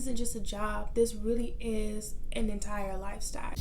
isn't just a job. This really is an entire lifestyle.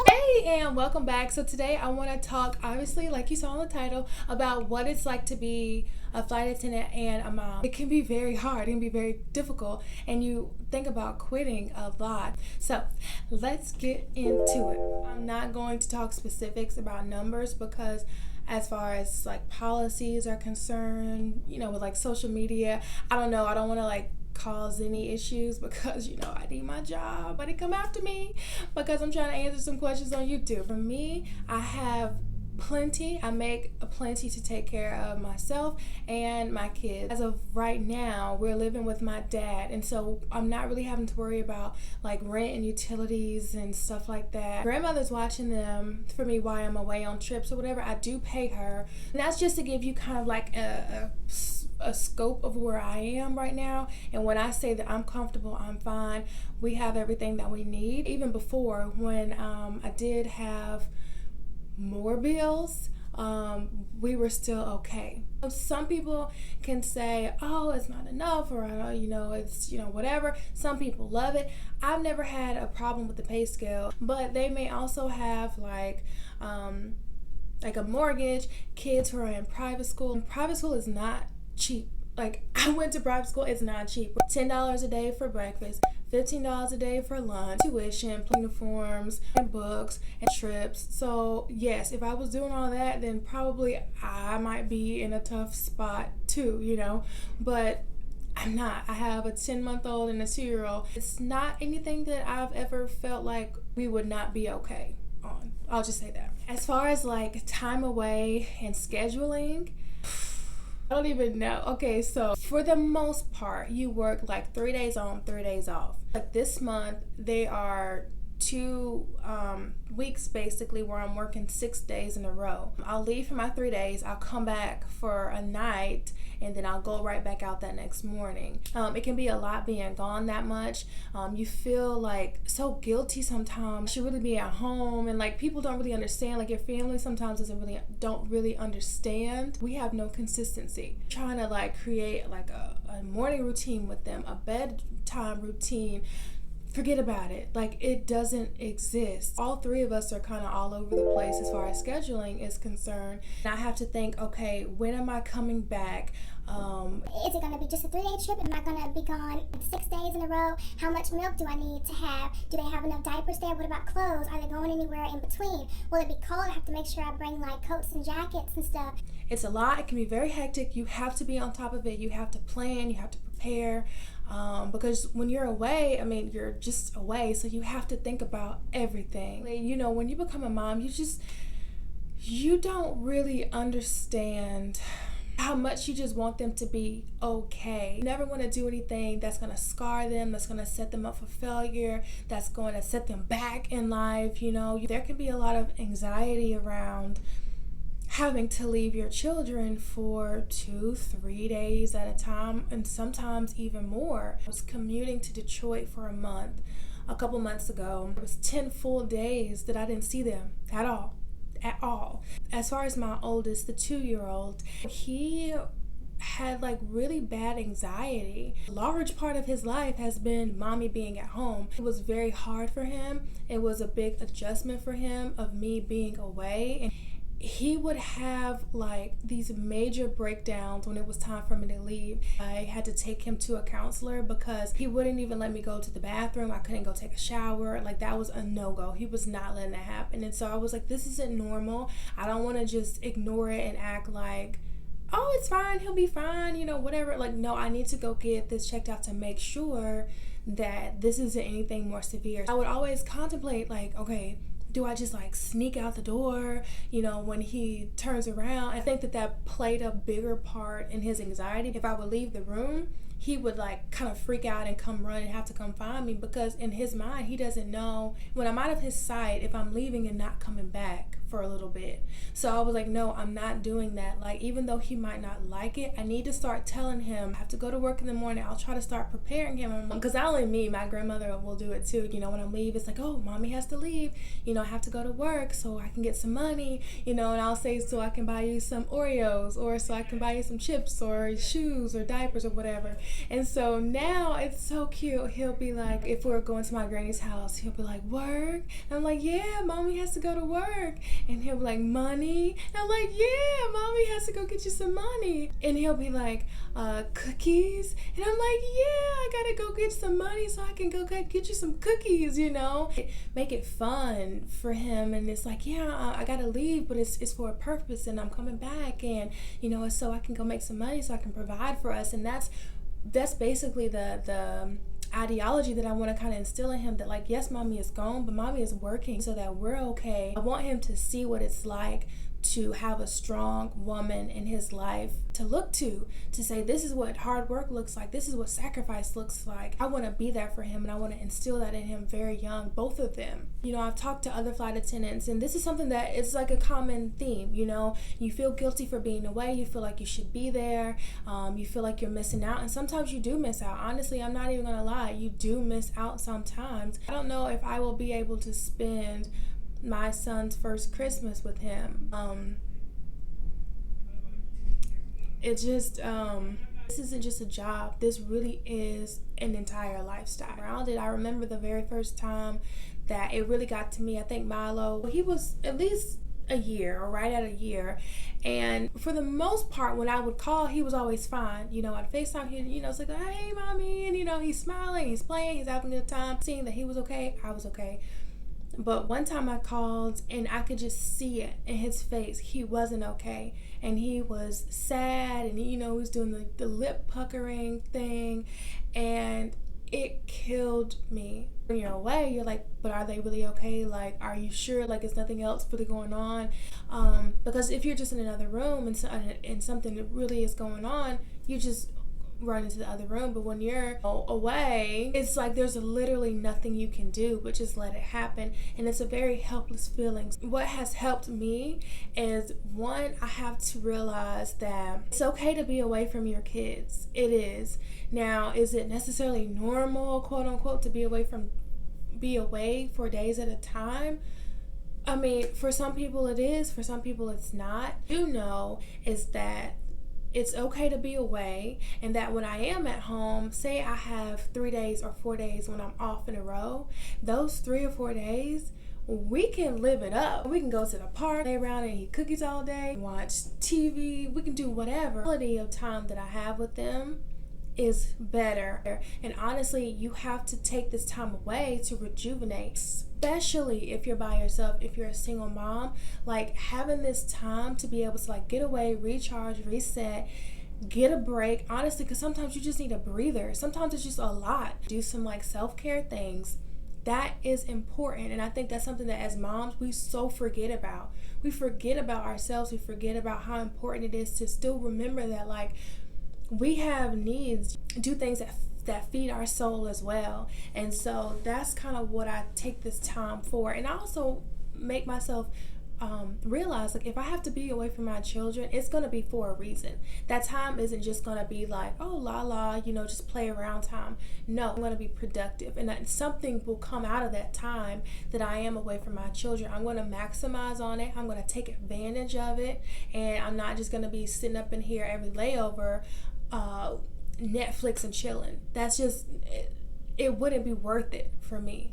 Hey, and welcome back. So today I want to talk, obviously, like you saw in the title, about what it's like to be a flight attendant and a mom. It can be very hard. It can be very difficult. And you think about quitting a lot. So let's get into it. I'm not going to talk specifics about numbers because as far as like policies are concerned, with like social media, I don't want to like cause any issues because I need my job, but it come after me because I'm trying to answer some questions on YouTube. For me, I have plenty. I make a plenty to take care of myself and my kids. As of right now, we're living with my dad, and so I'm not really having to worry about like rent and utilities and stuff like that. Grandmother's watching them for me while I'm away on trips or whatever. I do pay her, and that's just to give you kind of like a scope of where I am right now. And when I say that I'm comfortable, I'm fine. We have everything that we need. Even before, when I did have more bills, we were still okay. Some people can say, oh, it's not enough, or it's whatever. Some people love it. I've never had a problem with the pay scale, but they may also have like a mortgage, kids who are in private school. And private school is not cheap. Like, I went to private school, it's not cheap. $10 a day for breakfast, $15 a day for lunch, tuition, uniforms, and books, and trips. So yes, if I was doing all that, then probably I might be in a tough spot too, but I'm not. I have a 10-month-old and a 2-year-old. It's not anything that I've ever felt like we would not be okay on. I'll just say that. As far as like time away and scheduling, I don't even know. Okay, so for the most part, you work like 3 days on, 3 days off. Like this month, they are 2 weeks basically where I'm working 6 days in a row. I'll leave for my 3 days, I'll come back for a night, and then I'll go right back out that next morning. It can be a lot being gone that much. You feel like so guilty sometimes. You should really be at home, and like people don't really understand. Like your family sometimes don't really understand. We have no consistency. Trying to like create like a morning routine with them, a bedtime routine. Forget about it. Like, it doesn't exist. All 3 of us are kind of all over the place as far as scheduling is concerned. And I have to think, okay, when am I coming back? Is it going to be just a 3-day trip? Am I going to be gone 6 days in a row? How much milk do I need to have? Do they have enough diapers there? What about clothes? Are they going anywhere in between? Will it be cold? I have to make sure I bring like coats and jackets and stuff. It's a lot. It can be very hectic. You have to be on top of it. You have to plan. You have to prepare. Because when you're away, you're just away, so you have to think about everything. When you become a mom, you don't really understand how much you just want them to be okay. You never want to do anything that's going to scar them, that's going to set them up for failure, that's going to set them back in life. There can be a lot of anxiety around having to leave your children for 2-3 days at a time, and sometimes even more. I was commuting to Detroit for a month a couple months ago. It was 10 full days that I didn't see them at all. As far as my oldest, the 2-year-old, he had like really bad anxiety. A large part of his life has been mommy being at home. It was very hard for him. It was a big adjustment for him of me being away, and he would have like these major breakdowns when it was time for me to leave. I had to take him to a counselor because he wouldn't even let me go to the bathroom. I couldn't go take a shower. Like, that was a no-go. He was not letting that happen. And so I was like, this isn't normal. I don't want to just ignore it and act like, oh, it's fine, he'll be fine, whatever. Like, no, I need to go get this checked out to make sure that this isn't anything more severe. I would always contemplate like, okay, do I just like sneak out the door, when he turns around? I think that played a bigger part in his anxiety. If I would leave the room, he would like kind of freak out and come run and have to come find me, because in his mind, he doesn't know when I'm out of his sight if I'm leaving and not coming back for a little bit. So I was like, no, I'm not doing that. Like, even though he might not like it, I need to start telling him I have to go to work in the morning. I'll try to start preparing him, because not only me, my grandmother will do it too. When I leave, it's like, oh, mommy has to leave, I have to go to work so I can get some money, and I'll say, so I can buy you some Oreos, or so I can buy you some chips or shoes or diapers or whatever. And so now it's so cute. He'll be like, if we're going to my granny's house, he'll be like, work? And I'm like, yeah, mommy has to go to work. And he'll be like, money? And I'm like, yeah, mommy has to go get you some money. And he'll be like, cookies? And I'm like, yeah, I gotta go get some money so I can go get you some cookies, Make it fun for him. And it's like, yeah, I gotta leave, but it's for a purpose, and I'm coming back, and it's so I can go make some money so I can provide for us. And that's basically the ideology that I want to kind of instill in him, that like, yes, mommy is gone, but mommy is working so that we're okay. I want him to see what it's like to have a strong woman in his life to look to say, this is what hard work looks like, this is what sacrifice looks like. I want to be there for him, and I want to instill that in him very young, both of them. I've talked to other flight attendants, and this is something that is like a common theme. You feel guilty for being away, you feel like you should be there, you feel like you're missing out, and sometimes you do miss out. Honestly, I'm not even gonna lie, you do miss out sometimes. I don't know if I will be able to spend my son's first Christmas with him. This isn't just a job. This really is an entire lifestyle. Around it, I remember the very first time that it really got to me. I think Milo, he was at least a year, or right at a year, and for the most part, when I would call, he was always fine. I'd FaceTime him, it's like, hey, mommy, and he's smiling, he's playing, he's having a good time. Seeing that he was okay, I was okay. But one time I called, and I could just see it in his face. He wasn't okay, and he was sad, and he was doing the lip puckering thing, and it killed me. When you're away, you're like, but are they really okay? Like, are you sure? Like, is nothing else really going on? Because if you're just in another room and something that really is going on, you just run into the other room. But when you're away, it's like there's literally nothing you can do but just let it happen, and it's a very helpless feeling. What has helped me is, one, I have to realize that it's okay to be away from your kids. It is. Now, is it necessarily normal, quote unquote, to be away for days at a time? I mean, for some people it is, for some people it's not. What I do know is that it's okay to be away, and that when I am at home, say I have 3 days or 4 days when I'm off in a row, those 3 or 4 days, we can live it up. We can go to the park, lay around and eat cookies all day, watch TV, we can do whatever. The quality of time that I have with them is better. And honestly, you have to take this time away to rejuvenate, especially if you're by yourself, if you're a single mom. Like, having this time to be able to like get away, recharge, reset, get a break, honestly, because sometimes you just need a breather. Sometimes it's just a lot. Do some like self-care things. That is important, and I think that's something that as moms we so forget about. We forget about ourselves. We forget about how important it is to still remember that, like, we have needs, do things that feed our soul as well. And so that's kind of what I take this time for. And I also make myself realize, like, if I have to be away from my children, it's going to be for a reason. That time isn't just going to be like, oh, just play around time. No, I'm going to be productive, and that something will come out of that time that I am away from my children. I'm going to maximize on it. I'm going to take advantage of it, and I'm not just going to be sitting up in here every layover Netflix and chilling. That's just it wouldn't be worth it for me.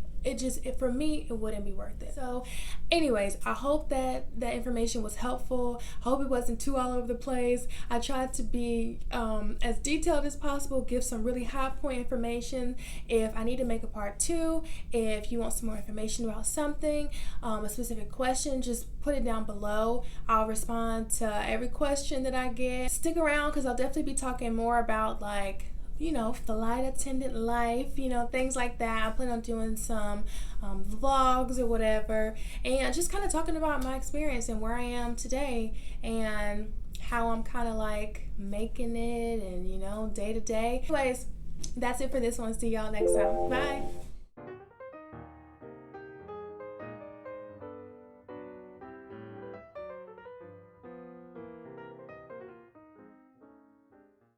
For me, it wouldn't be worth it. So anyways, I hope that information was helpful. I hope it wasn't too all over the place. I tried to be as detailed as possible, give some really high point information. If I need to make a part 2, if you want some more information about something, a specific question, just put it down below. I'll respond to every question that I get. Stick around, because I'll definitely be talking more about, like, flight attendant life, things like that. I plan on doing some vlogs or whatever, and just kind of talking about my experience and where I am today and how I'm kind of like making it and, day to day. Anyways, that's it for this one. See y'all next time. Bye.